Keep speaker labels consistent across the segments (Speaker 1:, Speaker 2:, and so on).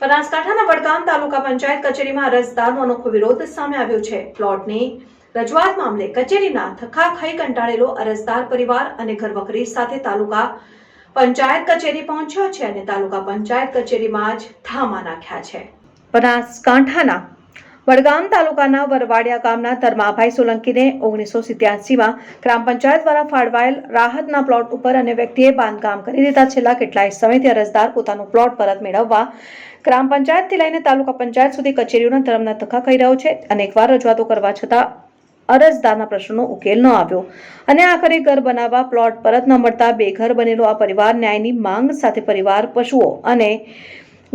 Speaker 1: બનાસકાંઠાના વડગામ તાલુકા પંચાયત કચેરીમાં અરજદારનો અનોખો વિરોધ સામે આવ્યો છે। પ્લોટની રજૂઆત મામલે કચેરીના થકા ખાઈ કંટાળેલો અરજદાર પરિવાર અને ઘરવખરી સાથે તાલુકા પંચાયત કચેરી પહોંચ્યો છે અને તાલુકા પંચાયત કચેરીમાં જ ધામા નાખ્યા છે। બનાસકાંઠાના વડગામ તાલુકાના વરવાડિયા ગામના ધર્માભાઈ સોલંકીને 1987માં ગ્રામ પંચાયત દ્વારા ફાળવાયેલ રાહતના પ્લોટ ઉપર અન્ય વ્યક્તિએ બાંધકામ કરી દીધા છેલ્લા કેટલાય સમયથી અરજદાર પોતાનો પ્લોટ પરત મેળવવા ગ્રામ પંચાયતથી લઈને તાલુકા પંચાયત સુધી કચેરીઓના ધર્મના ધક્કા ખાઈ રહ્યો છે। અનેકવાર રજૂઆતો કરવા છતાં અરજદારના પ્રશ્નનો ઉકેલ ન આવ્યો અને આખરે ઘર બનાવવા પ્લોટ પરત ન મળતા બેઘર બનેલો આ પરિવાર ન્યાયની માંગ સાથે પરિવાર પશુઓ અને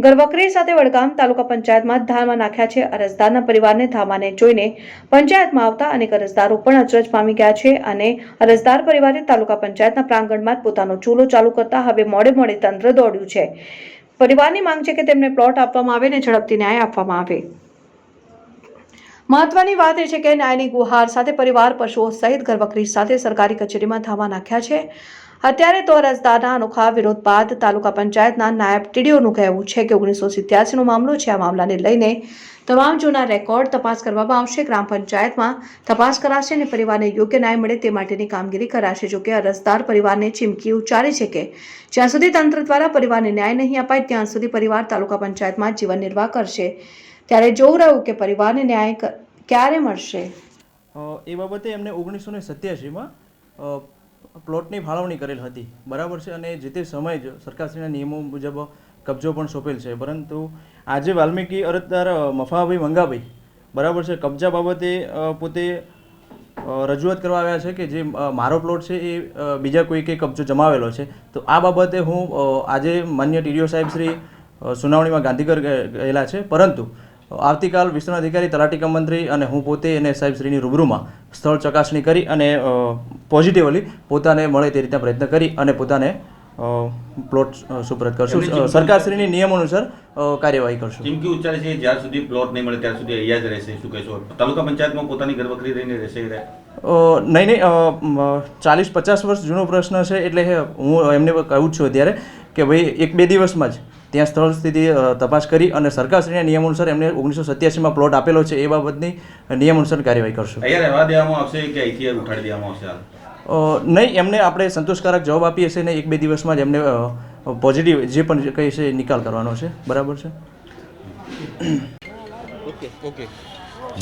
Speaker 1: ઘરવખરી સાથે વડગામ તાલુકા પંચાયતમાં ધામા નાખ્યા છે। અરજદારના પરિવારને ધામાને જોઈને પંચાયતમાં આવતા અનેક અરજદારો પણ અચરજ પામી ગયા છે અને અરજદાર પરિવારે તાલુકા પંચાયતના પ્રાંગણમાં પોતાનો ચૂલો ચાલુ કરતા હવે મોડે તંત્ર દોડ્યું છે। પરિવારની માંગ છે કે તેમને પ્લોટ આપવામાં આવે અને ઝડપથી ન્યાય આપવામાં આવે। મહત્વની વાત એ છે કે ન્યાયની ગુહાર સાથે પરિવાર પશુઓ સહિત ઘરવખરી સાથે સરકારી કચેરીમાં ધામા નાખ્યા છે। અત્યારે તો અરજદારના અનોખા વિરોધ બાદ તાલુકા પંચાયતના નાયબ ટીડીઓનું કહેવું છે કે 1987નો મામલો છે। આ મામલાને લઈને તમામ જૂના રેકોર્ડ તપાસ કરવામાં આવશે। ગ્રામ પંચાયતમાં તપાસ કરાશે અને પરિવારને યોગ્ય ન્યાય મળે તે માટેની કામગીરી કરાશે। જોકે અરજદાર પરિવારને ચીમકી ઉચ્ચારી છે કે જ્યાં સુધી તંત્ર દ્વારા પરિવારને ન્યાય નહીં અપાય ત્યાં સુધી પરિવાર તાલુકા પંચાયતમાં જીવન નિર્વાહ કરશે। ત્યારે જોવું રહ્યું કે પરિવારને ન્યાય ક્યારે મળશે।
Speaker 2: એ બાબતે એમને 1987માં પ્લોટની ફાળવણી કરેલ હતી, બરાબર છે, અને જે તે સમયે જ સરકારશ્રીના નિયમો મુજબ કબજો પણ સોંપેલ છે। પરંતુ આજે વાલ્મીકી અરજદાર મફાભાઈ મંગાભાઈ, બરાબર છે, કબજા બાબતે પોતે રજૂઆત કરવા આવ્યા છે કે જે મારો પ્લોટ છે એ બીજા કોઈકે કબજો જમાવેલો છે। તો આ બાબતે હું આજે માન્ય ટીડીઓ સાહેબ શ્રી સુનાવણીમાં ગાંધીનગર ગયેલા છે, પરંતુ આવતીકાલ વિસ્તરણ અધિકારી તલાટી કમ મંત્રી અને હું પોતે એને સાહેબશ્રીની રૂબરૂમાં સ્થળ ચકાસણી કરી અને પોઝિટિવલી પોતાને મળે તે રીતના પ્રયત્ન કરી અને પોતાને પ્લોટ સુપ્રત કરશું। સરકારશ્રીની નિયમ અનુસાર કાર્યવાહી કરશું।
Speaker 3: ચીમકી ઉચ્ચારે છે જ્યાં સુધી પ્લોટ નહીં મળે ત્યાં સુધી અહીંયા જ રહેશે, શું કહેશો? તાલુકા પંચાયતમાં પોતાની ઘરવખરી રહીને રહેશે?
Speaker 2: નહીં, 40-50 વર્ષ જૂનો પ્રશ્ન છે, એટલે હું એમને કહું છું અત્યારે કે ભાઈ 1-2 દિવસમાં જ ત્યાં સ્થળ સ્થિતિ તપાસ કરી અને સરકારશ્રીના નિયમ અનુસાર એમને 1987માં પ્લોટ આપેલો છે એ બાબતની નિયમ અનુસાર કાર્યવાહી કરશું।
Speaker 3: અહીંયા રહેવા દેવામાં આવશે કે અહીંથી ઉઠાડી દેવામાં આવશે?
Speaker 2: નહીં, એમને આપણે સંતોષકારક જવાબ આપીએ છીએ ને 1-2 દિવસમાં જ એમને પોઝિટિવ જે પણ કહે છે નિકાલ કરવાનો છે, બરાબર છે।
Speaker 3: ઓકે।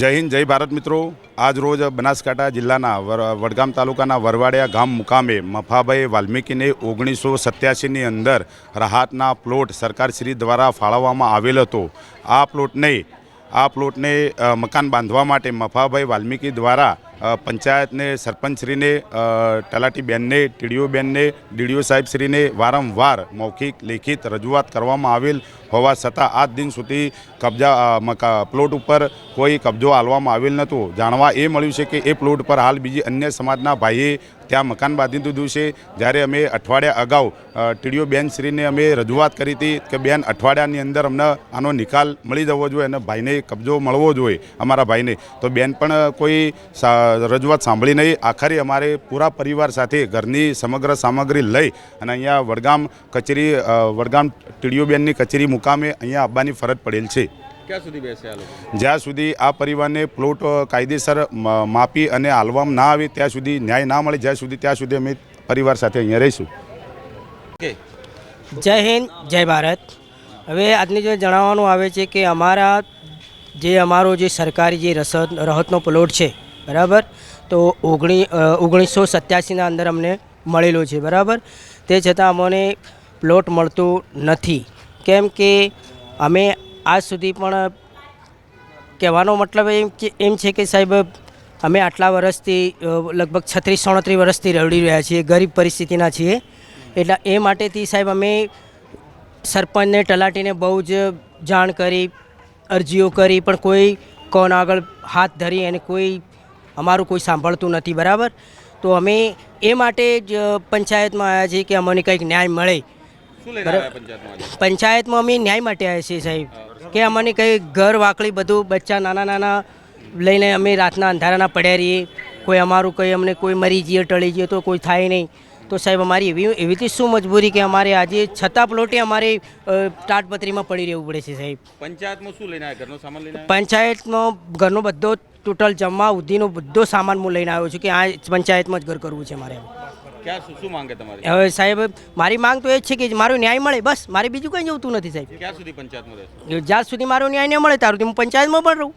Speaker 4: જય હિન્દ, જય ભારત મિત્રો। આજ રોજ બનાસકાંઠા જિલ્લાના વડગામ તાલુકાના વરવાડિયા ગામ મુકામે મફાભાઈ વાલ્મીકીને 1987ની અંદર રાહતના પ્લોટ સરકારશ્રી દ્વારા ફાળવવામાં આવેલ હતો। આ પ્લોટને મકાન બાંધવા માટે મફાભાઈ વાલ્મીકી દ્વારા પંચાયતને, સરપંચશ્રીને, તલાટીબેનને, ટીડીઓબેનને, ડીડીઓ સાહેબશ્રીને વારંવાર મૌખિક લેખિત રજૂઆત કરવામાં આવેલ હોવા છતાં આજ દિન સુધી પ્લોટ ઉપર કોઈ કબજો આલવામાં આવેલ નહોતો। જાણવા એ મળ્યું છે કે એ પ્લોટ પર હાલ બીજી અન્ય સમાજના ભાઈએ ત્યાં મકાન બાંધી દીધું છે। જ્યારે અમે અઠવાડિયા અગાઉ ટીડીઓ બેનશ્રીને અમે રજૂઆત કરી હતી કે બેન અઠવાડિયાની અંદર અમને આનો નિકાલ મળી જવો જોઈએ અને ભાઈને કબજો મળવો જોઈએ અમારા ભાઈને, તો બેન પણ કોઈ રજૂઆત સાંભળી નહીં। આખરે અમારે પૂરા પરિવાર સાથે ઘરની સમગ્ર સામગ્રી લઈ અને અહીંયા વડગામ ટીડીઓ બેનની કચેરી મુકામે અહીંયા આવવાની ફરજ પડેલ છે।
Speaker 3: ક્યાં સુધી બેસે આ લોકો?
Speaker 4: જ્યાં સુધી આ પરિવારને પ્લોટ કાયદેસર માપી અને હાલવામાં ના આવે ત્યાં સુધી, ન્યાય ના મળે ત્યાં સુધી અમે પરિવાર સાથે અહીંયા રહીશું।
Speaker 5: જય હિન્દ, જય ભારત। હવે આજની જો જણાવવાનું આવે છે કે અમારો જે સરકારી જે રહતનો પ્લોટ છે, બરાબર, તો 1987ના અંદર અમને મળેલો છે, બરાબર। તે છતાં અમને પ્લોટ મળતું નથી, કેમ કે અમે આજ સુધી પણ કહેવાનો મતલબ એમ છે કે સાહેબ અમે આટલા વર્ષથી લગભગ 36-37 વર્ષથી રડી રહ્યા છીએ, ગરીબ પરિસ્થિતિના છીએ। એટલે એ માટેથી સાહેબ અમે સરપંચને, તલાટીને બહુ જ જાણ કરી, અરજીઓ કરી, પણ કોઈ કોણ આગળ હાથ ધરી અને અમારું કોઈ સાંભળતું નથી, બરાબર। તો અમે એ માટે જ પંચાયતમાં આવ્યા છીએ કે અમને કંઈક ન્યાય મળે। પંચાયતમાં અમે ન્યાય માટે આવ્યા છીએ સાહેબ, કે અમને કંઈ ઘર વાકડી બધું બચ્ચા નાના લઈને અમે રાતના અંધારાના પડ્યા રહીએ, કોઈ અમારું કંઈ અમને કોઈ મરી જઈએ, ટળી જઈએ તો કોઈ થાય નહીં। તો સાહેબ અમારી એવીથી શું મજબૂરી કે અમારે આજે છતાં પ્લોટે અમારે તાટપત્રીમાં પડી રહેવું પડે છે સાહેબ.
Speaker 3: પંચાયતમાં શું લઈને આવ્યા? ઘરનો સામાન લઈને આવ્યા?
Speaker 5: પંચાયતનો ઘરનો બધો ટોટલ જમવા સુધીનો બધો સામાન હું લઈને આવ્યો છું કે આ પંચાયતમાં જ ઘર કરવું છે મારે.
Speaker 3: શું માંગે તમારી?
Speaker 5: હવે સાહેબ મારી માંગ તો એ જ છે કે મારો ન્યાય મળે, બસ મારે બીજું કંઈ જોતું નથી સાહેબ.
Speaker 3: ક્યાં સુધી પંચાયતમાં રહેશે?
Speaker 5: જ્યાં સુધી મારો ન્યાય ન મળે ત્યાં સુધી હું પંચાયતમાં પણ રહું.